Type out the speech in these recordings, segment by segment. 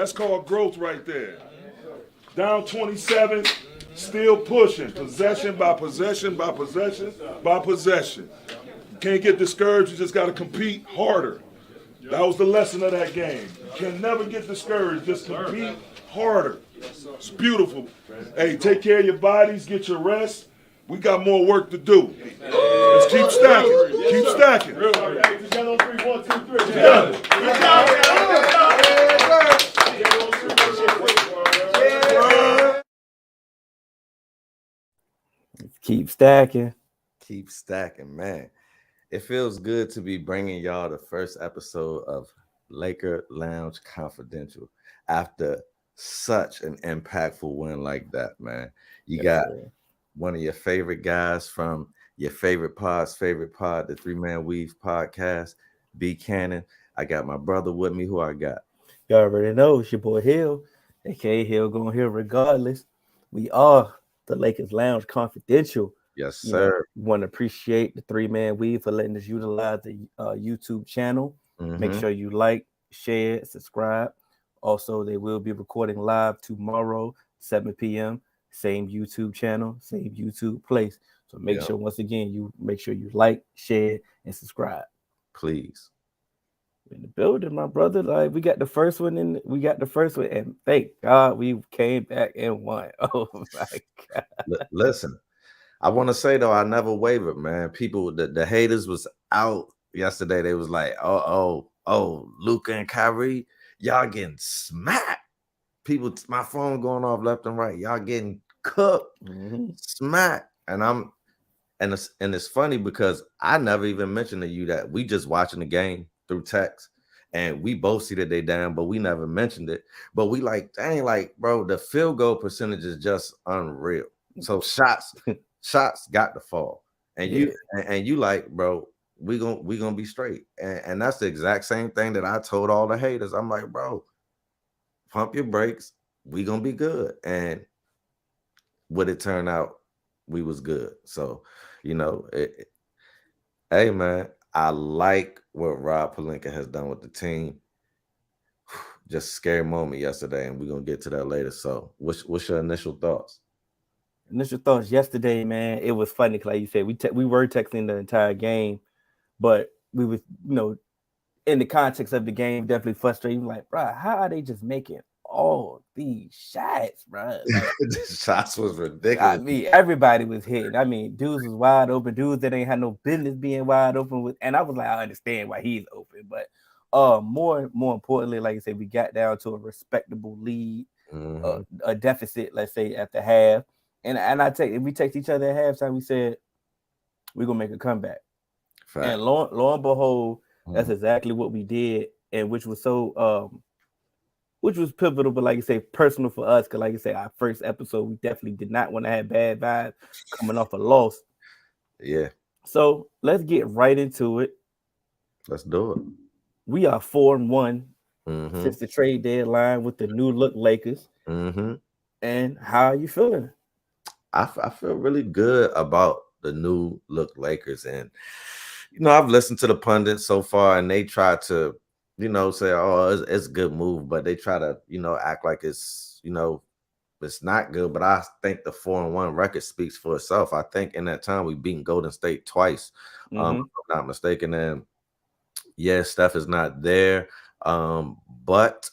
That's called growth right there. Down 27, still pushing. Possession by possession by possession by possession. You can't get discouraged. You just got to compete harder. That was the lesson of that game. You can never get discouraged. Just compete harder. It's beautiful. Hey, take care of your bodies. Get your rest. We got more work to do. Let's keep stacking. Keep stacking. Together on three. 1, 2, 3. Together. Keep stacking. Keep stacking, man. It feels good to be bringing y'all the first episode of Laker Lounge Confidential after such an impactful win like that, man. You got one of your favorite guys from your favorite pod's favorite pod, the Three Man Weave podcast, B Cannon. I got my brother with me. Who I got? You already know it's your boy Hill, aka Hill going here regardless. We are the Lakers Lounge Confidential. Yes, sir. We want to appreciate the Three Man Weave for letting us utilize the YouTube channel. Make sure you like, share, subscribe. Also, they will be recording live tomorrow, 7 p.m. Same YouTube channel, same YouTube place. So make sure, once again, you make sure you like, share, and subscribe. Please. In the building, my brother. Like, we got the first one and thank God we came back and won. Oh my God. Listen, I want to say though, I never wavered, man. People, the haters was out yesterday. They was like, oh, Luka and Kyrie, y'all getting smacked. People, my phone going off left and right. Y'all getting cooked, smacked. And it's funny because I never even mentioned to you that we just watching the game through text, and we both see that they down, but we never mentioned it. But we like, dang, like, bro, the field goal percentage is just unreal. So shots got to fall, and you like, bro, we gonna be straight, and that's the exact same thing that I told all the haters. I'm like, bro, pump your brakes, we gonna be good, and what it turned out, we was good. So, hey man, I like what Rob Pelinka has done with the team. Just a scary moment yesterday, and we're gonna get to that later. So, what's your initial thoughts? Initial thoughts yesterday, man. It was funny because, like you said, we were texting the entire game, but we was, in the context of the game, definitely frustrated. Like, bro, how are they just making all these shots, bro? Like, the shots was ridiculous. I mean, everybody was hitting. I mean, dudes was wide open. Dudes that ain't had no business being wide open. And I was like, I understand why he's open, but more importantly, like I said, we got down to a respectable lead, a deficit, let's say, at the half. And we text each other at halftime. We said we're gonna make a comeback. Fact. And lo and behold, that's exactly what we did, and which was pivotal, but like you say, personal for us. Because like you say, our first episode, we definitely did not want to have bad vibes coming off a loss. Yeah. So let's get right into it. Let's do it. We are 4-1 since the trade deadline with the new look Lakers. And how are you feeling? I feel really good about the new look Lakers, and I've listened to the pundits so far, and they try to say, oh, it's a good move, but they try to act like it's it's not good. But I think the 4-1 record speaks for itself. I think in that time we beat Golden State twice, if I'm not mistaken. And Steph is not there, but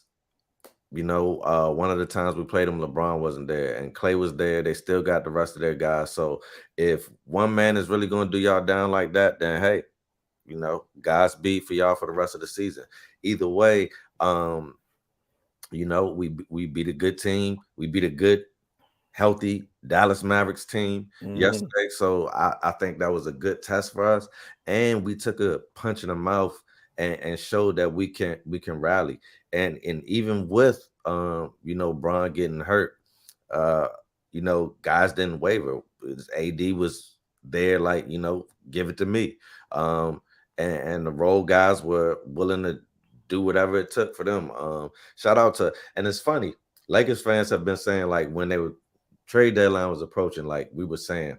one of the times we played them, LeBron wasn't there, and Clay was there. They still got the rest of their guys. So if one man is really going to do y'all down like that, then hey, Godspeed for y'all for the rest of the season. Either way, we beat a good team. We beat a good, healthy Dallas Mavericks team yesterday. So I think that was a good test for us, and we took a punch in the mouth and showed that we can rally. And even with Bron getting hurt, guys didn't waver. AD was there, like, give it to me. And the role guys were willing to do whatever it took for them. Shout out to, and it's funny, Lakers fans have been saying, like, when they were trade deadline was approaching, like we were saying,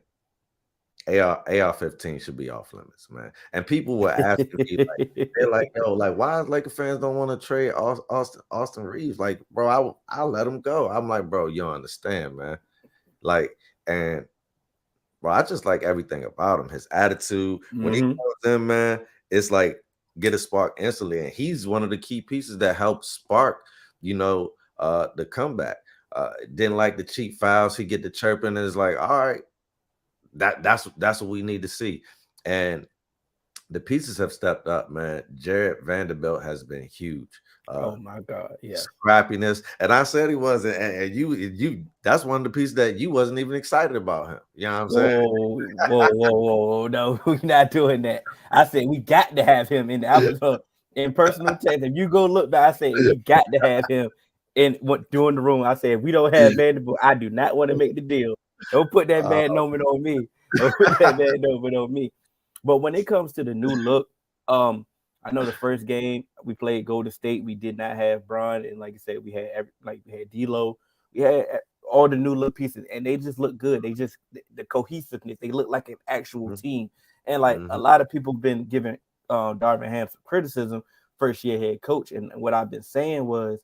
AR-15 should be off limits, man. And people were asking me, like, they're like, yo, like, why is Laker fans don't want to trade Austin Reeves? Like, bro, I'll let him go. I'm like, bro, you don't understand, man. Like, and bro, I just like everything about him. His attitude when he comes in, man, it's like get a spark instantly. And he's one of the key pieces that helped spark, the comeback. Didn't like the cheap fouls. He get the chirping and it's like, all right, that's what we need to see. And the pieces have stepped up, man. Jared Vanderbilt has been huge. Oh my God, yeah. Scrappiness. And I said he wasn't, and you that's one of the pieces that you wasn't even excited about him. You know what I'm saying? Whoa. No, we're not doing that. I said we got to have him in the episode in personal text. If you go look back, I said we got to have him during the room. I said if we don't have Vanderbilt, I do not want to make the deal. Don't put that bad moment on me. Don't put that bad moment on me. But when it comes to the new look, I know the first game we played Golden State, we did not have Bron, and like you said, we had D'Lo, we had all the new look pieces, and they just look good. They just the cohesiveness, they look like an actual team. And like a lot of people been giving Darvin Ham some criticism, first year head coach, and what I've been saying was,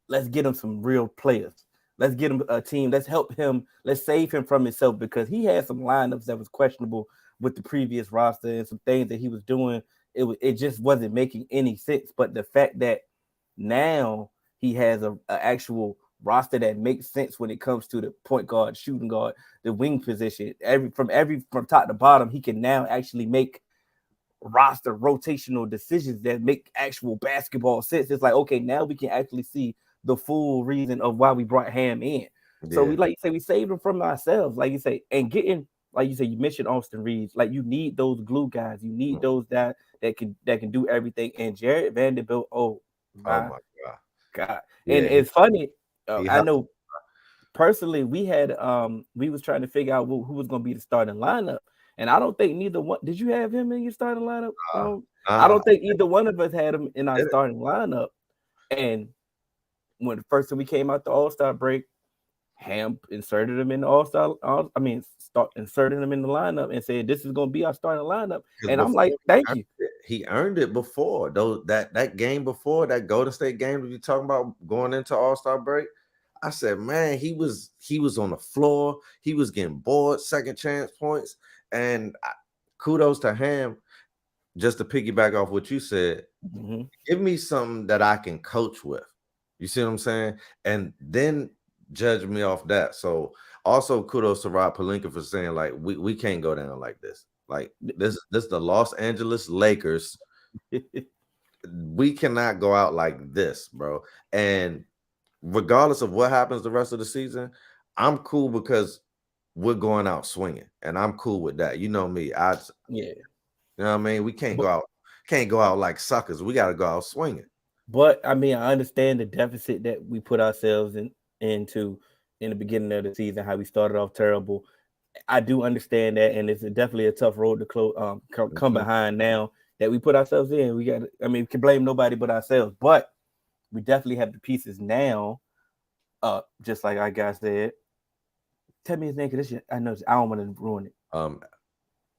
let's get him some real players. Let's get him a team. Let's help him. Let's save him from himself because he had some lineups that was questionable with the previous roster and some things that he was doing. It just wasn't making any sense. But the fact that now he has a actual roster that makes sense when it comes to the point guard, shooting guard, the wing position, from top to bottom, he can now actually make roster rotational decisions that make actual basketball sense. It's like, okay, now we can actually see the full reason of why we brought Ham in. Yeah. So we saved him from ourselves, like you say, and getting, like you say, you mentioned Austin Reeves, like you need those glue guys, you need those that can do everything. And Jared Vanderbilt, oh my God. And it's funny, I know personally we was trying to figure out who was going to be the starting lineup, and I don't think neither one. Did you have him in your starting lineup? I don't think either one of us had him in our starting lineup. And when the first time we came out the All-Star break, Ham inserted him in the inserted him in the lineup and said, this is going to be our starting lineup. And I'm like, thank you. He earned it before. Though that game before, that Golden State game that you're talking about going into All-Star break, I said, man, he was on the floor. He was getting bored, second chance points. And kudos to Ham. Just to piggyback off what you said, give me something that I can coach with. You see what I'm saying? And then judge me off that. So also kudos to Rob Pelinka for saying, like, we can't go down like this. Like this the Los Angeles Lakers. We cannot go out like this, bro. And regardless of what happens the rest of the season, I'm cool because we're going out swinging, and I'm cool with that. You know me. You know what I mean? We can't go out like suckers. We got to go out swinging. But I mean, I understand the deficit that we put ourselves into in the beginning of the season, how we started off terrible. I do understand that, and it's definitely a tough road to come behind now that we put ourselves in. We can blame nobody but ourselves, but we definitely have the pieces now. Just like our guy said, tell me his name because I know I don't want to ruin it.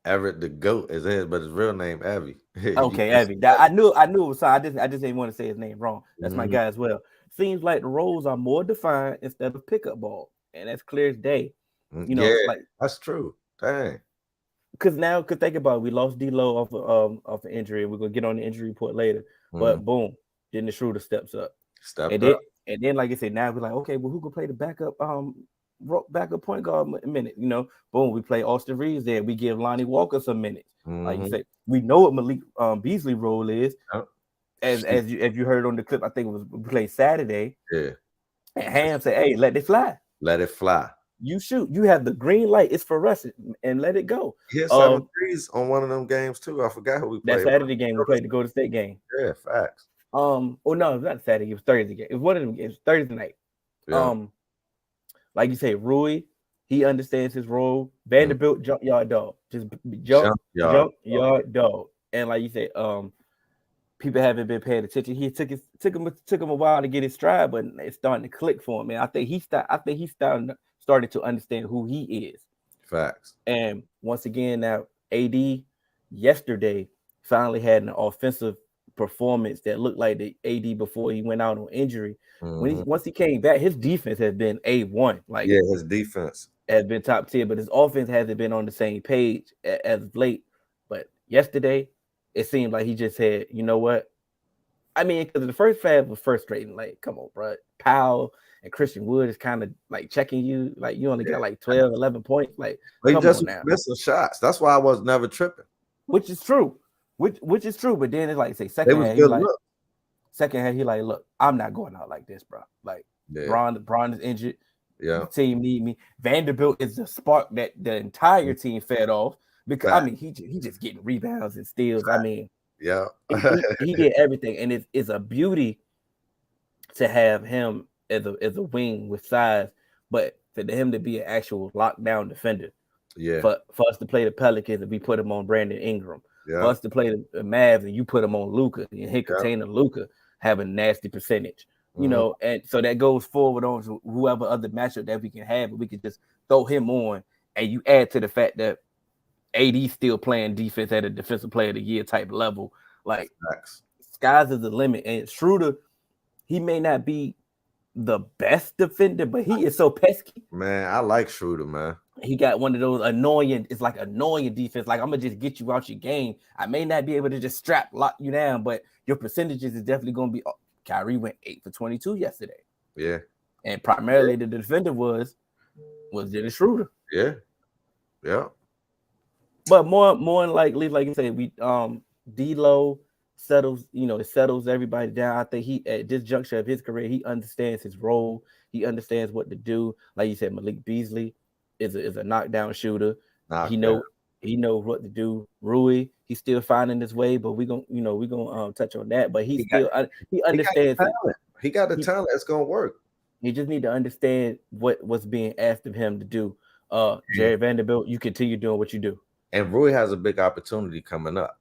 Everett the GOAT is his, but his real name Evie. Okay, Evie. I knew it was. So I just didn't want to say his name wrong. That's my guy as well. Seems like the roles are more defined instead of pickup ball, and that's clear as day. You know, like that's true. Dang. Because think about it, we lost D'Lo off an injury. We're gonna get on the injury report later. But boom, then the Schroeder steps up. And then, like I said, now we're like, okay, well, who can play the backup point guard a minute? You know, boom, we play Austin Reeves there. We give Lonnie Walker some minutes. Like you said, we know what Malik Beasley role is. As you heard on the clip, I think it was played Saturday. Yeah. And Ham said, hey, let it fly. Let it fly. You shoot. You have the green light. It's fluorescent, and let it go. He had 7 threes on one of them games too. I forgot who we played. That Saturday game, we played the Golden State game. Yeah, facts. No, it was not Saturday. It was Thursday game. It was one of them games. Thursday night. Yeah. Like you say, Rui, he understands his role. Vanderbilt, jump yard dog. Just jump yard dog. And like you say, people haven't been paying attention. He took him a while to get his stride, but it's starting to click for him. And I think he's starting to understand who he is. Facts. And once again, now AD yesterday finally had an offensive performance that looked like the AD before he went out on injury. Once he came back, his defense has been A1. Like, yeah, his defense has been top tier, but his offense hasn't been on the same page as of late. But yesterday, it seemed like he just said, you know what? I mean, because the first half was frustrating. Like, come on, bro. Powell and Christian Wood is kind of like checking you. Like, you only got like 12, 11 points. Like, he come just on now. missing shots. That's why I was never tripping. Which is true. Which is true. But then it's like, say, It second was half, good look. second half, he like, look, I'm not going out like this, bro. Like, Bron is injured. Yeah. The team need me. Vanderbilt is the spark that the entire team fed off because I mean he just getting rebounds and steals. I mean, yeah, he did everything, and it's a beauty to have him as a wing with size, but for him to be an actual lockdown defender. Yeah. For us to play the Pelicans and we put him on Brandon Ingram. Yeah. For us to play the Mavs and you put him on Luka and hit container Luka have a nasty percentage. You know, and so that goes forward on to whoever other matchup that we can have, and we can just throw him on. And you add to the fact that AD still playing defense at a defensive player of the year type level. Like, skies is the limit. And Schroeder, he may not be the best defender, but he is so pesky. Man, I like Schroeder, man. He got one of those annoying defense. Like, I'm gonna just get you out your game. I may not be able to just lock you down, but your percentages is definitely gonna be. Kyrie went 8 for 22 yesterday. Yeah. And primarily the defender was Dennis Schroeder. Yeah. Yeah. But more than likely, like you said, we D-Lo settles everybody down. I think he at this juncture of his career, he understands his role. He understands what to do. Like you said, Malik Beasley is a knockdown shooter. He knows what to do. Rui, he's still finding his way, but we're gonna touch on that. But he understands. He got the talent. It's gonna work. You just need to understand what's being asked of him to do. Jerry Vanderbilt, you continue doing what you do. And Rui has a big opportunity coming up.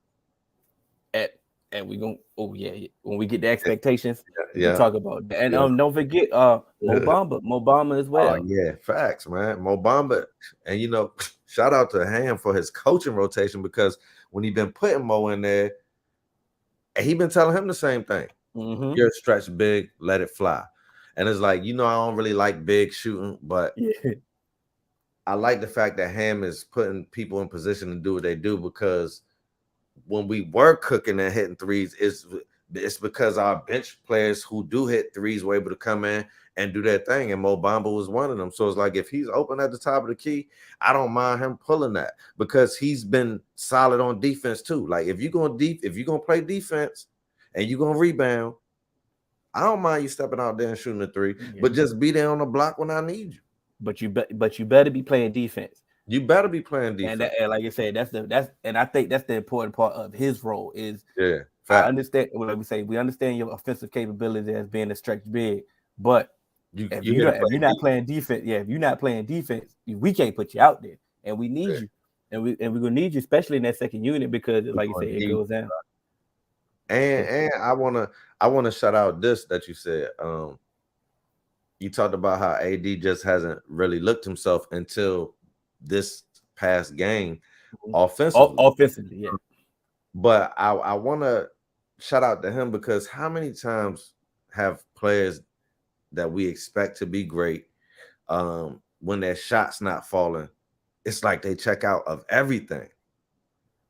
And we're gonna when we get the expectations, we talk about that. And don't forget Mo Bamba as well. Oh yeah, facts, man. Mo Bamba, and shout out to Ham for his coaching rotation, because when he been putting Mo in there, and he been telling him the same thing. You're stretch big, let it fly. And it's like, I don't really like big shooting, but I like the fact that Ham is putting people in position to do what they do, because when we were cooking and hitting threes, it's because our bench players who do hit threes were able to come in and do their thing, and Mo Bamba was one of them. So it's like, if he's open at the top of the key, I don't mind him pulling that, because he's been solid on defense too. Like, if you're gonna play defense and you're gonna rebound, I don't mind you stepping out there and shooting a three, but just be there on the block when I need you. But you better be playing defense. You better be playing defense. And like I said, and I think that's the important part of his role is. Yeah, I understand. Like we say, we understand your offensive capability as being a stretch big, but if you're not playing defense, we can't put you out there, and we need you, and we're gonna need you, especially in that second unit, because like you said, it goes down. And I wanna shout out this that you said. You talked about how AD just hasn't really looked himself until this past game offensively. Yeah. But I want to shout out to him, because how many times have players that we expect to be great, when their shot's not falling, it's like they check out of everything.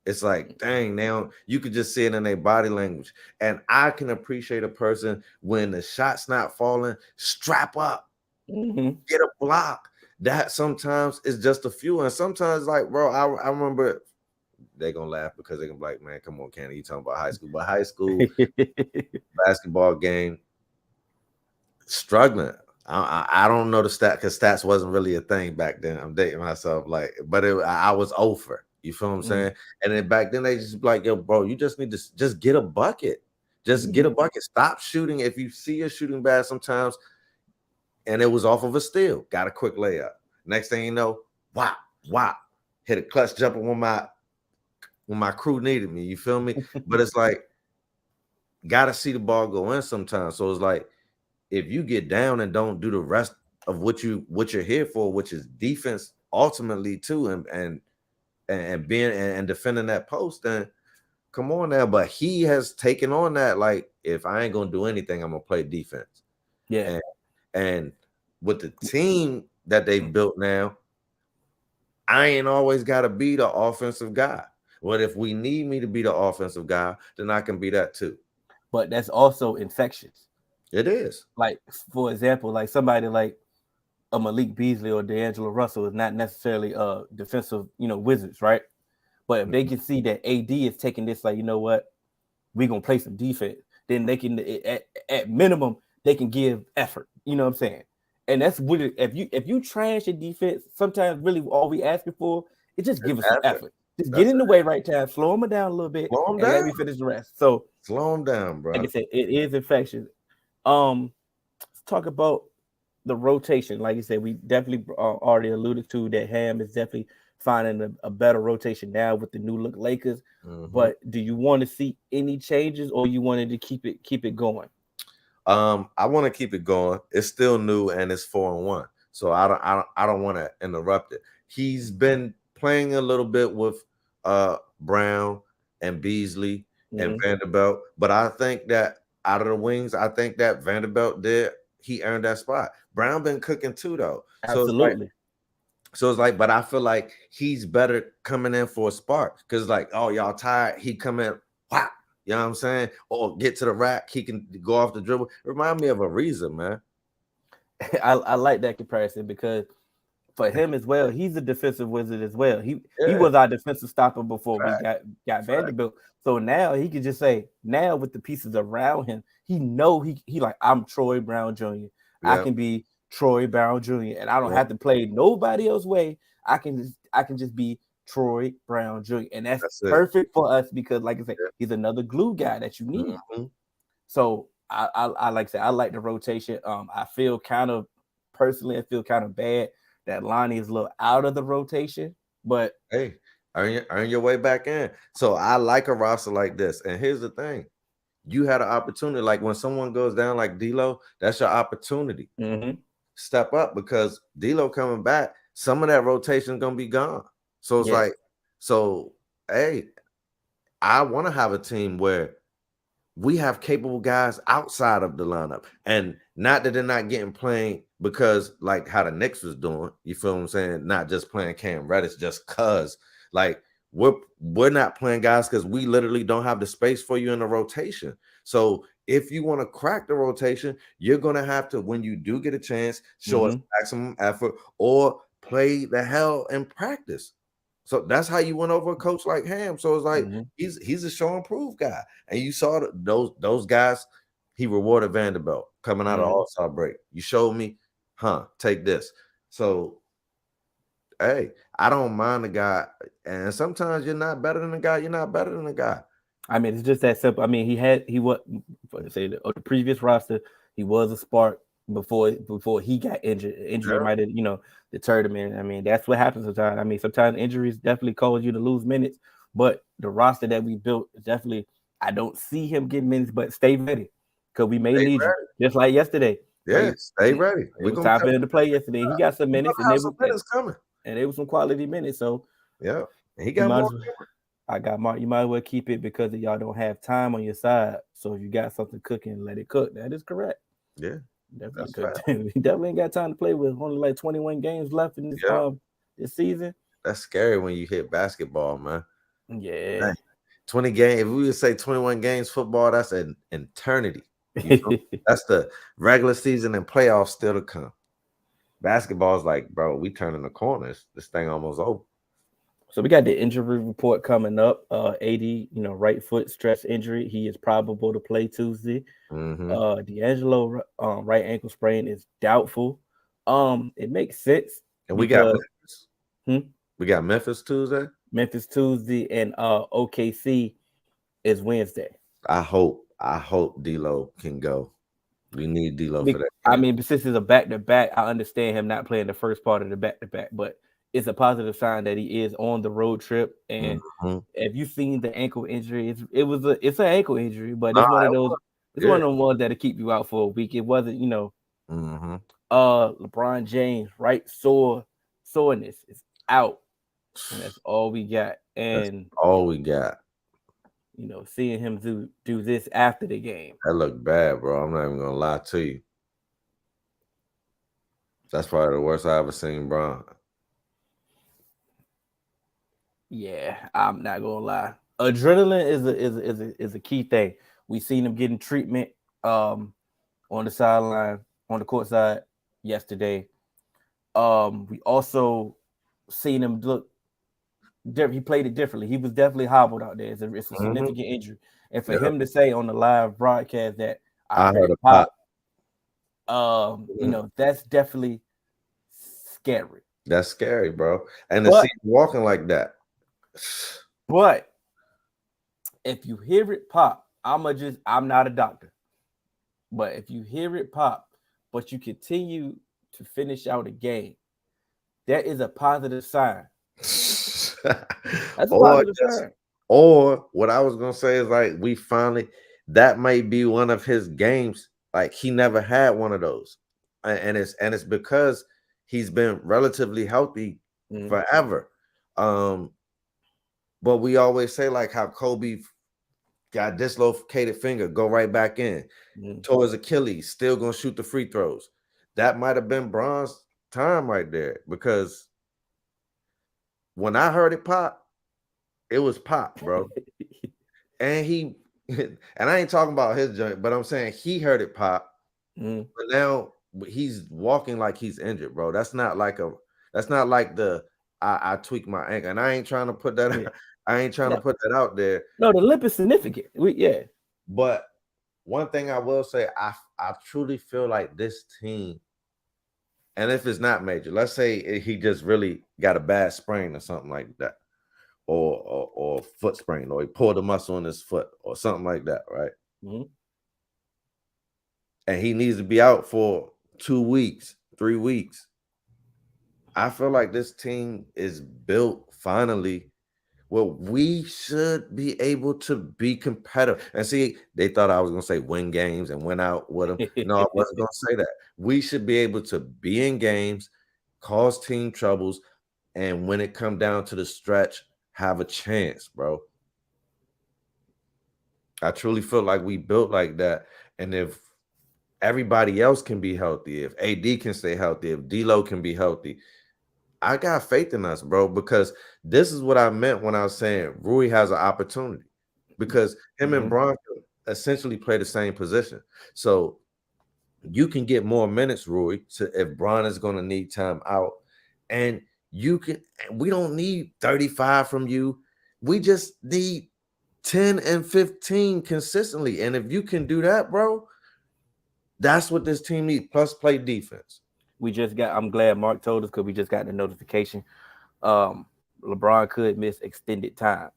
It's like, dang, now you could just see it in their body language. And I can appreciate a person when the shot's not falling, strap up, get a block. That sometimes is just a few. And sometimes, like, bro, I remember, they're going to laugh because they're going to be like, man, come on, Cannon, you talking about high school. But high school basketball game, struggling. I don't know the stat, because stats wasn't really a thing back then. I'm dating myself, but I was over. You feel what I'm saying? And then back then they just be like, yo, bro, you just need to just get a bucket. Just get a bucket. Stop shooting. If you see you're shooting bad sometimes, and it was off of a steal, got a quick layup. Next thing you know, wow, hit a clutch jumper when my crew needed me. You feel me? But it's like, gotta see the ball go in sometimes. So it's like, if you get down and don't do the rest of what you're here for, which is defense ultimately too, and being and defending that post, then come on now. But he has taken on that, like, if I ain't gonna do anything, I'm gonna play defense. Yeah. And with the team that they've built now, I ain't always gotta be the offensive guy. But if we need me to be the offensive guy, then I can be that too. But that's also infectious. It is. Like, for example, like somebody like a Malik Beasley or D'Angelo Russell is not necessarily defensive, wizards, right? But if they can see that AD is taking this, like, you know what, we're gonna play some defense, then they can at minimum they can give effort. You know what I'm saying? And that's what if you trash your defense, sometimes really all we asking for is just give us some effort. Just get in the way right time, slow them down a little bit, and let me finish the rest. So slow them down, bro. Like I said, it is infectious. Let's talk about the rotation. Like you said, we definitely already alluded to that Ham is definitely finding a better rotation now with the new look Lakers. But do you want to see any changes, or you wanted to keep it going? I want to keep it going. It's still new and it's 4-1, so I don't want to interrupt it. He's been playing a little bit with Brown and Beasley and Vanderbilt, but I think that out of the wings, I think that Vanderbilt he earned that spot. Brown been cooking too, though. Absolutely. So it's like, but I feel like he's better coming in for a spark, because like, oh, y'all tired, he come in, whap, you know what I'm saying? Or get to the rack, he can go off the dribble. Remind me of Ariza, man. I like that comparison, because for him as well, he's a defensive wizard as well. He was our defensive stopper before we got Vanderbilt. So now he can just say, now with the pieces around him, he know he like, I'm Troy Brown Jr. I can be Troy Brown Jr. and I don't have to play nobody else's way. I can just be Troy Brown Jr. And that's perfect for us, because like I said, he's another glue guy that you need. So I like I said, I like the rotation. I feel kind of bad that Lonnie is a little out of the rotation, but hey, earn your way back in. So I like a roster like this. And here's the thing: you had an opportunity. Like when someone goes down like D'Lo, that's your opportunity. Step up, because D'Lo coming back, some of that rotation is gonna be gone. So it's like, hey, I want to have a team where we have capable guys outside of the lineup, and not that they're not getting playing because like how the Knicks was doing. You feel what I'm saying? Not just playing Cam Reddish just cause. Like we're not playing guys because we literally don't have the space for you in the rotation. So if you want to crack the rotation, you're gonna have to, when you do get a chance, show us maximum effort or play the hell in practice. So that's how you went over a coach like Ham. So it's like he's a show and prove guy, and you saw those guys. He rewarded Vanderbilt coming out of All-Star break. You showed me, take this. So, hey, I don't mind the guy, and sometimes you're not better than the guy. You're not better than the guy. I mean, it's just that simple. I mean, he was say the previous roster, he was a spark before he got injured. Injury might have, deterred him. And I mean, that's what happens sometimes. I mean, sometimes injuries definitely cause you to lose minutes, but the roster that we built definitely, I don't see him getting minutes, but stay ready, because we may need you, just like yesterday. Yeah, stay ready. We were topping into play yesterday. He got some minutes, and they were some quality minutes. So yeah, he got more. I got Mark. You might as well keep it, because y'all don't have time on your side. So if you got something cooking, let it cook. That is correct. Yeah, definitely. We definitely ain't got time to play with. Only like 21 games left in this season. That's scary when you hit basketball, man. Yeah, man, 20 games. If we would say 21 games football, that's an eternity. That's the regular season and playoffs still to come. Basketball is like, bro, we turning the corners. This thing almost over. So we got the injury report coming up. AD, right foot stress injury. He is probable to play Tuesday. D'Angelo, right ankle sprain is doubtful. It makes sense. And we got Memphis. We got Memphis Tuesday. Memphis Tuesday, and OKC is Wednesday. I hope D'Lo can go. We need D'Lo for that. I mean, since it's a back-to-back, I understand him not playing the first part of the back-to-back, but it's a positive sign that he is on the road trip. And if you've seen the ankle injury, it's an ankle injury, but it's one of those. It's one of the ones that'll keep you out for a week. It wasn't, LeBron James, right? Sore soreness is out, and that's all we got. And all we got. Seeing him do this after the game, That looked bad, bro. I'm not even gonna lie to you. That's probably the worst I ever seen Bron. yeah, I'm not gonna lie. Adrenaline is a key thing. We seen him getting treatment on the sideline, on the court side yesterday. We also seen him look different. He played it differently. He was definitely hobbled out there. It's a significant injury, and for him to say on the live broadcast that I heard it pop, that's definitely scary. That's scary, bro. And to see him walking like that. But if you hear it pop, I'm not a doctor, but if you hear it pop, but you continue to finish out a game, that is a positive sign. That's a positive sign. Or what I was gonna say is like we finally, that may be one of his games. Like he never had one of those, and it's because he's been relatively healthy forever. But we always say like how Kobe got dislocated finger, go right back in. Tore his Achilles, still gonna shoot the free throws. That might have been Bron's time right there, because when I heard it pop, it was pop, bro. And I ain't talking about his joint, but I'm saying he heard it pop. But now he's walking like he's injured, bro. That's not like the I tweaked my ankle, and I ain't trying to put that. Yeah. I ain't trying to put that out there. No, the limp is significant. But one thing I will say, I truly feel like this team, and if it's not major, let's say he just really got a bad sprain or something like that, or foot sprain, or he pulled a muscle in his foot or something like that, right? And he needs to be out for 2 weeks, 3 weeks. I feel like this team is built finally. Well, we should be able to be competitive. And see, they thought I was going to say win games and win out with them. No, I wasn't going to say that. We should be able to be in games, cause team troubles, and when it come down to the stretch, have a chance, bro. I truly feel like we built like that. And if everybody else can be healthy, if AD can stay healthy, if D'Lo can be healthy, I got faith in us, bro, because this is what I meant when I was saying Rui has an opportunity, because him and Bron essentially play the same position. So you can get more minutes, Rui, if Bron is going to need time out. And we don't need 35 from you. We just need 10 and 15 consistently. And if you can do that, bro, that's what this team needs, plus play defense. I'm glad Mark told us, because we just got the notification. LeBron could miss extended time,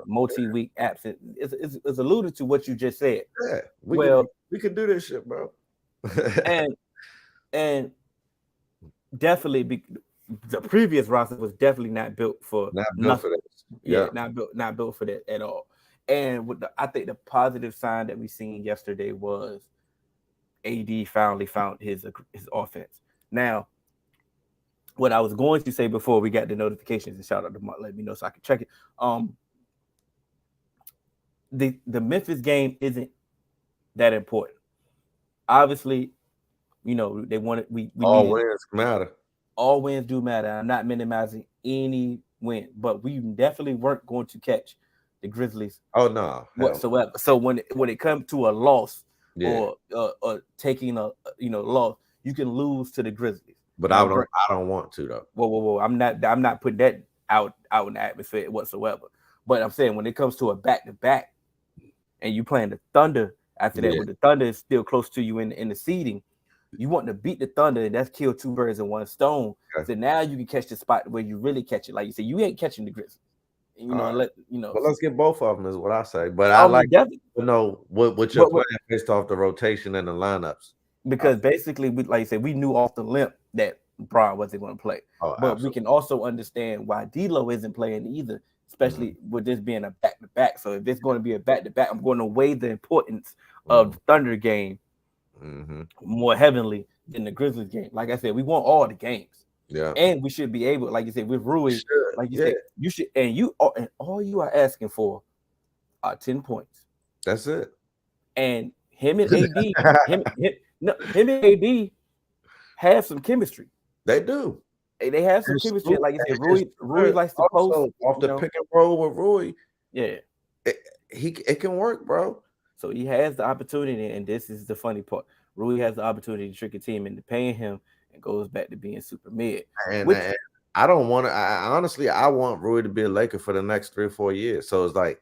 multi-week absent. It's alluded to what you just said. Yeah, we could do this shit, bro. and definitely the previous roster was definitely not built for nothing. Not built for that at all. And I think the positive sign that we seen yesterday was AD finally found his offense. Now, what I was going to say before we got the notifications, and shout out to Mark, let me know so I can check it. The Memphis game isn't that important. Obviously, they wanted we all wins matter. All wins do matter. I'm not minimizing any win, but we definitely weren't going to catch the Grizzlies. Oh no, whatsoever. So when it comes to a loss, or taking a loss, you can lose to the Grizzlies. But I don't want to though. Whoa. I'm not putting that out in the atmosphere whatsoever. But I'm saying when it comes to a back-to-back, and you playing the Thunder after that, when the Thunder is still close to you in the seeding, you want to beat the Thunder, and that's kill two birds in one stone. Okay. So now you can catch the spot where you really catch it. Like you said, you ain't catching the Grizzlies. But let's get both of them is what I say. But I like to know what you're playing based off the rotation and the lineups. Because basically, like you said, we knew off the limp that Bron wasn't going to play. But we can also understand why D'Lo isn't playing either, especially with this being a back-to-back. So if it's going to be a back-to-back, I'm going to weigh the importance of the Thunder game more heavily than the Grizzlies game. Like I said, we want all the games. Yeah. And we should be able, like you said, with Rui, like you said, you should, and all you are asking for are 10 points. That's it. And him and AD, him and AD have some chemistry. They do. They have some chemistry. Like you said, Rui likes to post off the pick and roll with Rui. Yeah, it can work, bro. So he has the opportunity, and this is the funny part. Rui has the opportunity to trick a team into paying him, and goes back to being super mid. And I don't want to. Honestly, I want Rui to be a Laker for the next 3 or 4 years. So it's like,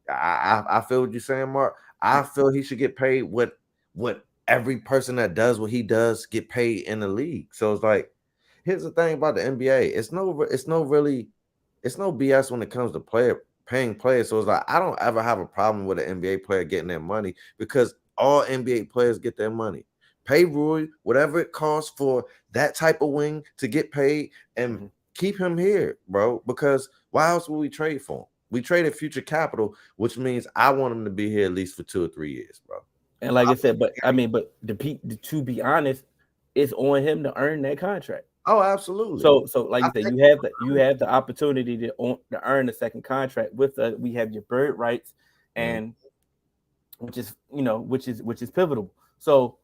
I feel what you're saying, Mark. I feel he should get paid what every person that does what he does get paid in the league. So it's like, here's the thing about the NBA. It's no BS when it comes to paying players. So it's like, I don't ever have a problem with an NBA player getting their money, because all NBA players get their money. Pay Rui whatever it costs for that type of wing to get paid, and keep him here, bro. Because why else would we trade for him? We traded future capital, which means I want him to be here at least for 2 or 3 years, bro. And like I said, but to be honest, it's on him to earn that contract. Oh, absolutely. So like you said, you have the opportunity to earn a second contract with us. We have your bird rights, and which is pivotal. So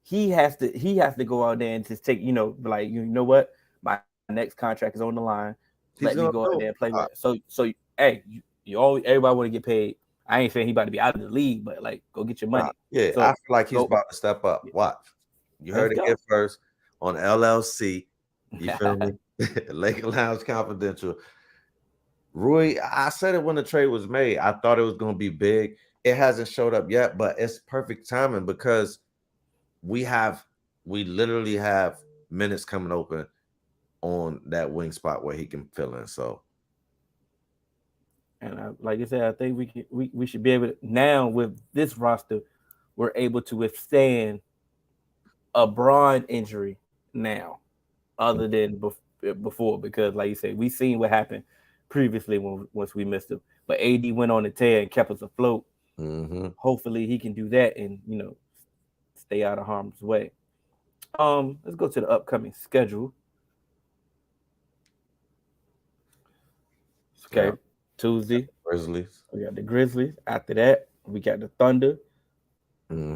he has to go out there and just take, like, what, my next contract is on the line. Let me go out there and play with it. So hey, everybody want to get paid. I ain't saying he about to be out of the league, but like, go get your money. Yeah, so, I feel like he's about to step up. Watch. You heard it here first on LLC. You feel me? Laker Lounge Confidential. Rui, I said it when the trade was made. I thought it was going to be big. It hasn't showed up yet, but it's perfect timing, because we literally have minutes coming open on that wing spot where he can fill in. So, and like I said, I think we should be able to, now with this roster, we're able to withstand a Braun injury now, other than before, because like you said, we seen what happened previously once we missed him. But AD went on the tear and kept us afloat. Hopefully he can do that and stay out of harm's way. Let's go to the upcoming schedule. Okay, Tuesday, Grizzlies. We got the Grizzlies. After that, we got the Thunder.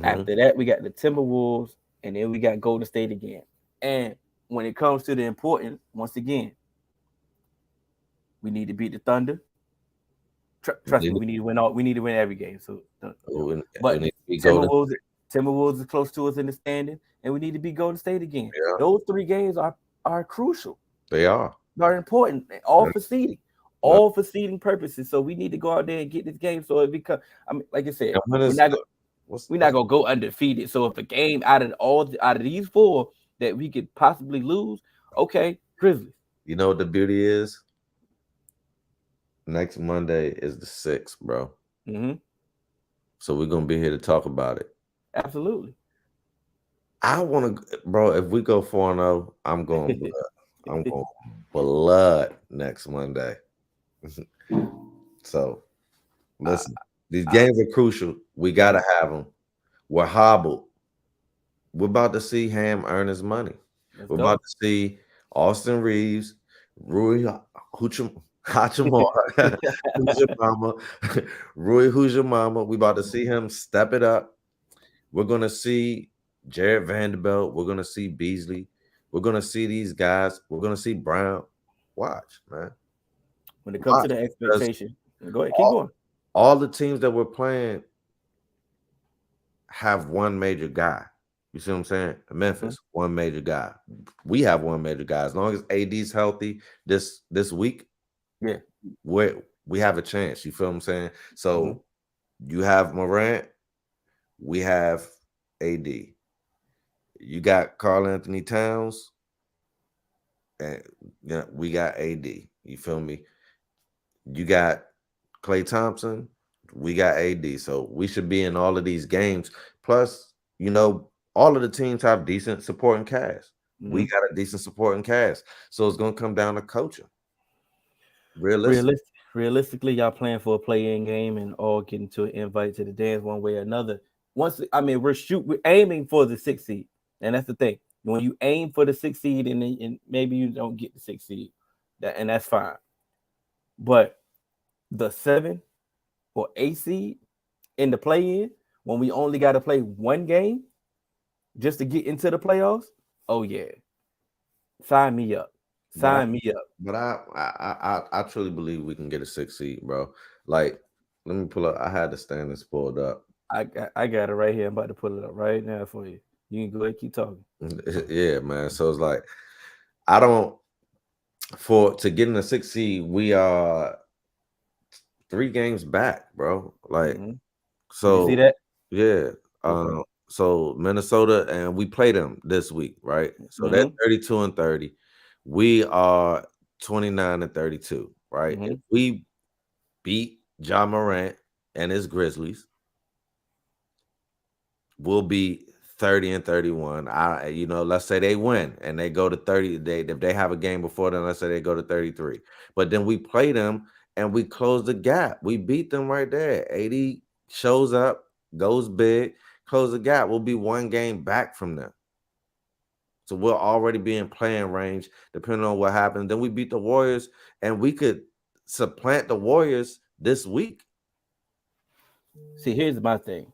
After that, we got the Timberwolves, and then we got Golden State again. And when it comes to the important, once again, we need to beat the Thunder. Trust me, we need to win all. We need to win every game. So, but Timberwolves is close to us in the standing, and we need to beat Golden State again. Yeah. Those 3 games are crucial. They are important. All for seeding. All for seeding purposes. So we need to go out there and get this game. So it becomes, like I said, we're not gonna go undefeated. So if a game out of these 4 that we could possibly lose, okay, Grizzlies. You know what the beauty is? Next Monday is the 6th, bro. So we're gonna be here to talk about it. Absolutely. I want to, bro. If we go 4-0, I'm going. I'm going blood next Monday. So, listen, these games are crucial. We got to have them. We're hobbled. We're about to see Ham earn his money. We're about to see Austin Reeves, Rui Hachimura, Who's Your Mama, Rui Who's Your Mama. We're about to see him step it up. We're going to see Jared Vanderbilt. We're going to see Beasley. We're going to see these guys. We're going to see Brown. Watch, man. When it comes to the expectation, go ahead, keep going. All the teams that we're playing have one major guy. You see what I'm saying? Memphis, one major guy. We have one major guy. As long as AD's healthy this week, we have a chance. You feel what I'm saying? So you have Morant, we have AD. You got Karl Anthony Towns, and we got AD. You feel me? You got Klay Thompson, we got AD. So we should be in all of these games. Plus, all of the teams have decent supporting cast. We got a decent supporting cast. So it's going to come down to coaching. Realistically, y'all playing for a play-in game and all getting to an invite to the dance one way or another. We're aiming for the 6th seed. And that's the thing. When you aim for the 6th seed and maybe you don't get the 6th seed, and that's fine. But the 7 or 8 seed in the play-in, when we only got to play one game just to get into the playoffs, oh yeah, sign me up. Sign me up. But I truly believe we can get a 6th seed, bro. Like, let me pull up. I had the standings pulled up. I got it right here. I'm about to pull it up right now for you. You can go ahead and keep talking. Yeah, man. So it's like to get in the 6th seed, we are 3 games back, bro. Like, so you see that? yeah. Okay. So Minnesota, and we play them this week, right? So they're 32-30. We are 29-32, right? If we beat Ja Morant and his Grizzlies, we'll be 30-31. Let's say they win and they go to 30. If they have a game before then, let's say they go to 33. But then we play them and we close the gap. We beat them right there. 80 shows up, goes big, close the gap. We'll be 1 game back from them. So we'll already be in playing range, depending on what happens. Then we beat the Warriors, and we could supplant the Warriors this week. See, here's my thing.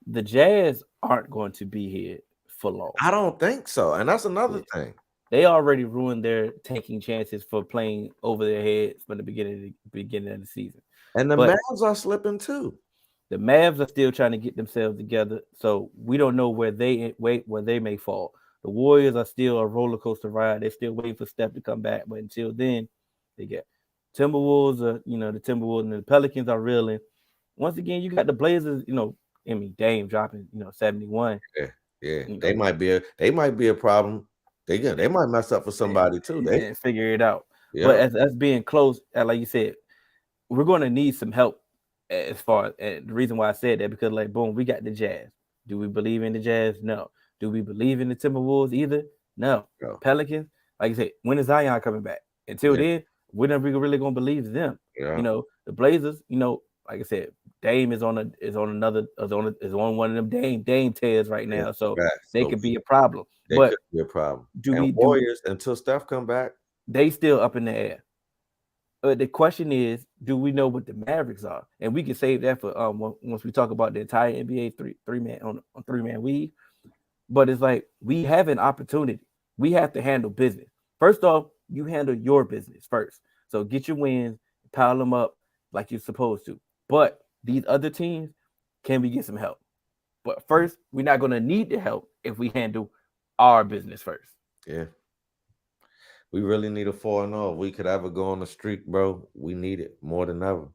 The Jazz aren't going to be here for long. I don't think so. And that's another thing. They already ruined their taking chances for playing over their heads from the beginning of the season. And the Mavs are slipping too. The Mavs are still trying to get themselves together, so we don't know where they may fall. The Warriors are still a roller coaster ride. They're still waiting for Steph to come back, but until then, they get Timberwolves. The Timberwolves and the Pelicans are reeling. Once again, you got the Blazers. Dame dropping 71. Yeah. They might be a problem. They might mess up for somebody too. They figure it out. Yeah. But as being close, like you said, we're going to need some help. As far as the reason why I said that, because boom, we got the Jazz. Do we believe in the Jazz? No. Do we believe in the Timberwolves either? No. Pelicans, like I said, when is Zion coming back? Until then, we're never really gonna believe them. Yeah. The Blazers, like I said, Dame is on one of them Dame tears right now, so they could be a problem. Could be a problem. Warriors until Steph come back, they still up in the air. The question is, do we know what the Mavericks are? And we can save that for once we talk about the entire NBA three-man weave. But it's like we have an opportunity. We have to handle business. First off, you handle your business first. So get your wins, pile them up like you're supposed to. But these other teams, can we get some help? But first, we're not going to need the help if we handle our business first. Yeah. We really need a 4-0. If we could ever go on a streak, bro, we need it more than ever.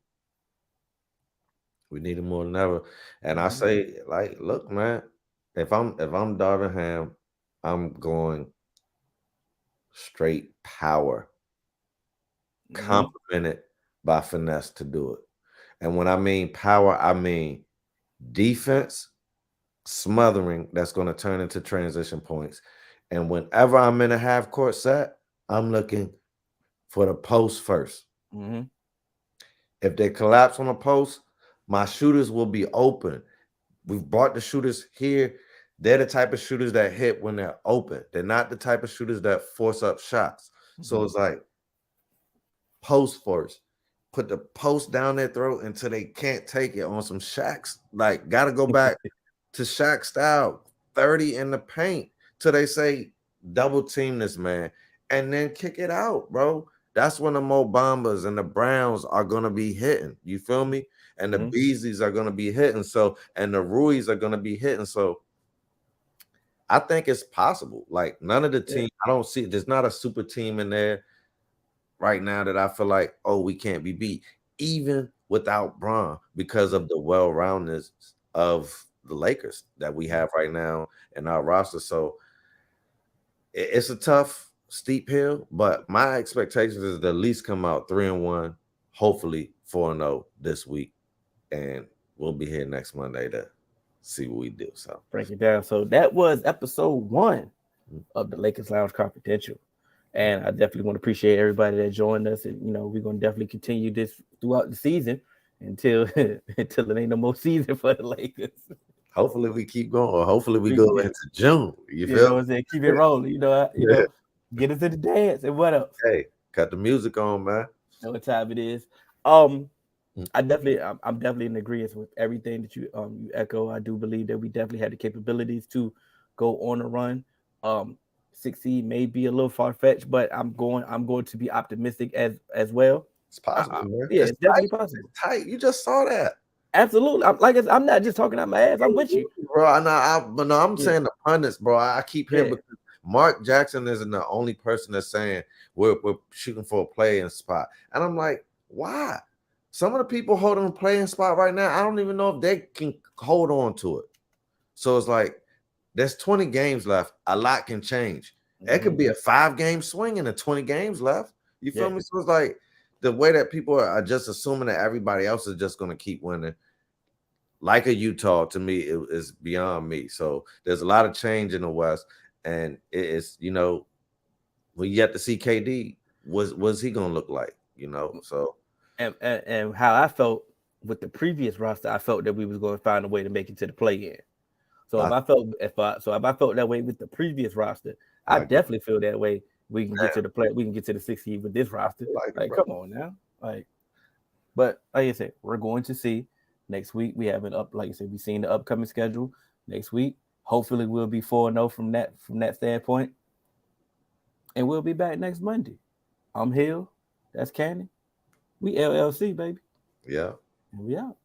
We need it more than ever. And I say, look, man, if I'm Darvingham, I'm going straight power, complemented by finesse to do it. And when I mean power, I mean defense, smothering that's going to turn into transition points. And whenever I'm in a half court set, I'm looking for the post first. If they collapse on the post, my shooters will be open. We've brought the shooters here. They're the type of shooters that hit when they're open. They're not the type of shooters that force up shots. So it's like post first. Put the post down their throat until they can't take it on some Shaq's. Got to go back to Shaq style. 30 in the paint till they say double team this man. And then kick it out, bro. That's when the Mo Bambas and the Browns are going to be hitting. You feel me? And the Beasleys are going to be hitting. So, and the Ruiz are going to be hitting. So, I think it's possible. None of the teams, I don't see, there's not a super team in there right now that I feel like, oh, we can't be beat. Even without Bron, because of the well-roundedness of the Lakers that we have right now in our roster. So, it's a tough, steep hill, but my expectations is to at least come out 3-1, hopefully 4-0 this week, and we'll be here next Monday to see what we do. So break it down. So that was episode 1 of the Lakers Lounge Confidential, and I definitely want to appreciate everybody that joined us, and we're going to definitely continue this throughout the season until it ain't no more season for the Lakers. Hopefully we keep going. Or hopefully we go into June. You You know feel what me? I'm saying? Keep it rolling. Get us in the dance and what else? Hey, cut the music on, man. Know what time it is. I'm definitely in agreement with everything that you echo. I do believe that we definitely had the capabilities to go on a run. 6 seed may be a little far fetched, but I'm going to be optimistic as well. It's possible, man. Yeah, it's definitely tight. possible. It's tight. You just saw that. Absolutely. I'm not just talking out my ass. I'm with you, bro. I'm saying the pundits, bro. I keep hearing because Mark Jackson isn't the only person that's saying we're shooting for a playing spot, and I'm like, why? Some of the people holding a playing spot right now, I don't even know if they can hold on to it. So it's like there's 20 games left. A lot can change. It could be a 5-game swing and the 20 games left. You feel me? So it's like the way that people are just assuming that everybody else is just going to keep winning. Like a Utah, to me, it is beyond me. So there's a lot of change in the West, and it's we yet to see KD. What's he gonna look like? So and how I felt with the previous roster, I felt that we was going to find a way to make it to the play-in. So if I felt that way with the previous roster, I definitely feel that way. We can get to the play. We can get to the 6th seed with this roster. Come on now, But like I said, we're going to see next week. We have like I said, we've seen the upcoming schedule next week. Hopefully, we'll be 4-0 from that standpoint, and we'll be back next Monday. I'm Hill. That's Cannon. We LLC, baby. Yeah. And we out.